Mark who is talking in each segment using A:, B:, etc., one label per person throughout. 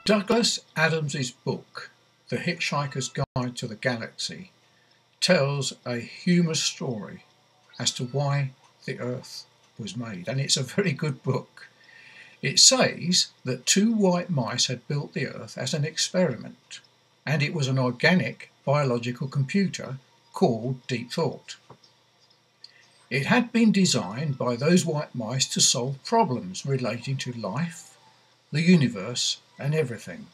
A: Douglas Adams's book, The Hitchhiker's Guide to the Galaxy, tells a humorous story as to why the Earth was made, and it's a very good book. It says that two white mice had built the Earth as an experiment, and it was an organic biological computer called Deep Thought. It had been designed by those white mice to solve problems relating to life, the universe, and everything.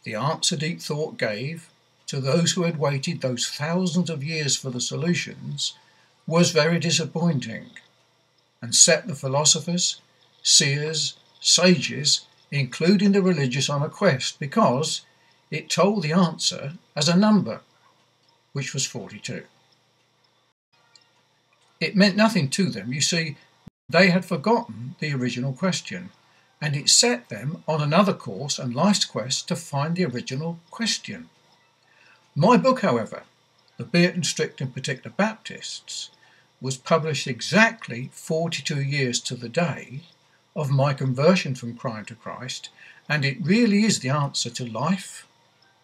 A: The answer Deep Thought gave to those who had waited those thousands of years for the solutions was very disappointing, and set the philosophers, seers, sages, including the religious, on a quest, because it told the answer as a number, which was 42. It meant nothing to them. You see, they had forgotten the original question, and it set them on another course and life's quest to find the original question. My book, however, The Bierton, Stirct and Particualr Baptists, was published exactly 42 years to the day of my conversion from crime to Christ, and it really is the answer to life,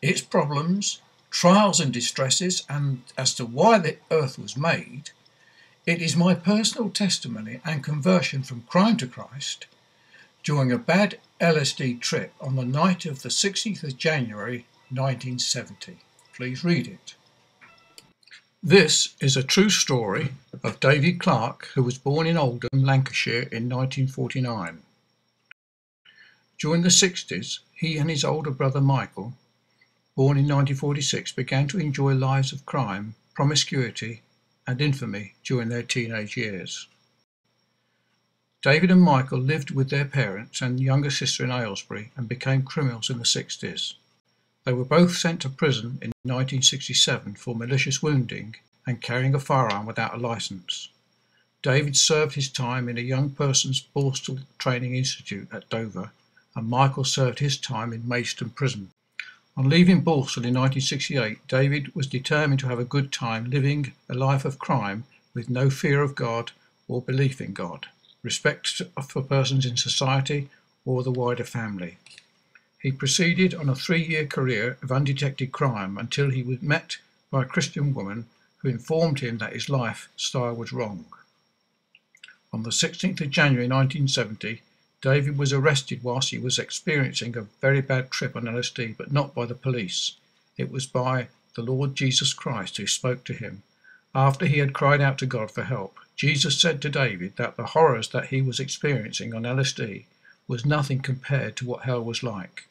A: its problems, trials and distresses, and as to why the earth was made. It is my personal testimony and conversion from crime to Christ during a bad LSD trip on the night of the 16th of January 1970. Please read it. This is a true story of David Clarke, who was born in Oldham, Lancashire in 1949. During the 60s, he and his older brother Michael, born in 1946, began to enjoy lives of crime, promiscuity and infamy during their teenage years. David and Michael lived with their parents and younger sister in Aylesbury and became criminals in the 60s. They were both sent to prison in 1967 for malicious wounding and carrying a firearm without a licence. David served his time in a young person's Borstal Training Institute at Dover, and Michael served his time in Maidstone Prison. On leaving Borstal in 1968, David was determined to have a good time living a life of crime with no fear of God or belief in God, respect for persons in society or the wider family. He proceeded on a 3-year career of undetected crime until he was met by a Christian woman who informed him that his lifestyle was wrong. On the 16th of January 1970, David was arrested whilst he was experiencing a very bad trip on LSD, but not by the police. It was by the Lord Jesus Christ who spoke to him. After he had cried out to God for help, Jesus said to David that the horrors that he was experiencing on LSD was nothing compared to what hell was like.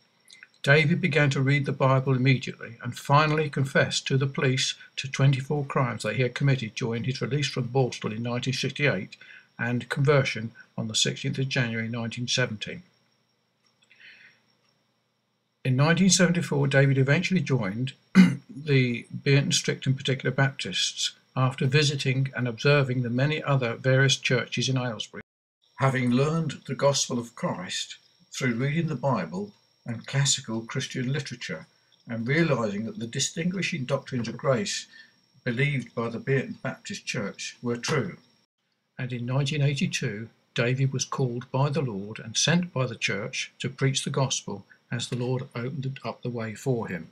A: David began to read the Bible immediately and finally confessed to the police to 24 crimes that he had committed during his release from Borstal in 1968 and conversion on the 16th of January 1970. In 1974, David eventually joined the Bierton, Stirct and Particualr Baptists after visiting and observing the many other various churches in Aylesbury, having learned the gospel of Christ through reading the Bible and classical Christian literature, and realizing that the distinguishing doctrines of grace believed by the Bierton Baptist Church were true. And in 1982, David was called by the Lord and sent by the church to preach the gospel as the Lord opened up the way for him.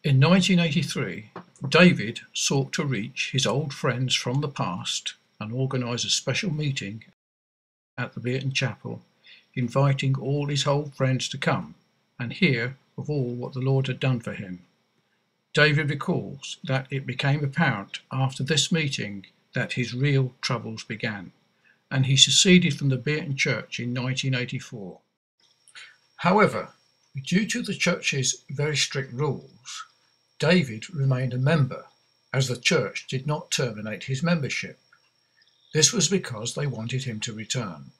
A: In 1983, David sought to reach his old friends from the past and organise a special meeting at the Bierton Chapel, inviting all his old friends to come and hear of all what the Lord had done for him. David recalls that it became apparent after this meeting that his real troubles began, and he seceded from the Bierton Church in 1984. However, due to the church's very strict rules, David remained a member, as the church did not terminate his membership. This was because they wanted him to return.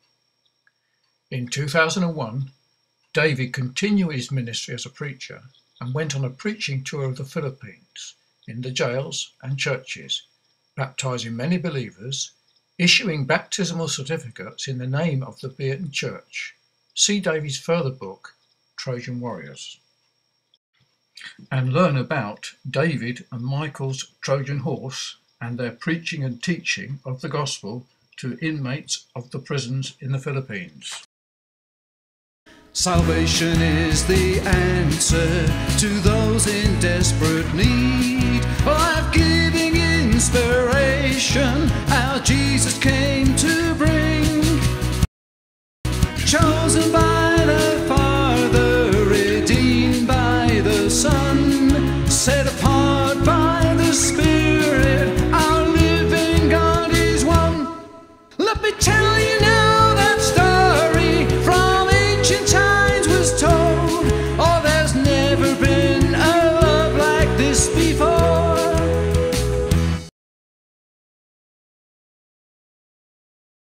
A: In 2001, David continued his ministry as a preacher and went on a preaching tour of the Philippines, in the jails and churches, baptizing many believers, issuing baptismal certificates in the name of the Bierton Church. See David's further book, Trojan Warriors, and learn about David and Michael's Trojan horse and their preaching and teaching of the gospel to inmates of the prisons in the Philippines.
B: Salvation is the answer to those in desperate need, life-giving inspiration our Jesus came to bring. Chosen by the Father, redeemed by the Son, set apart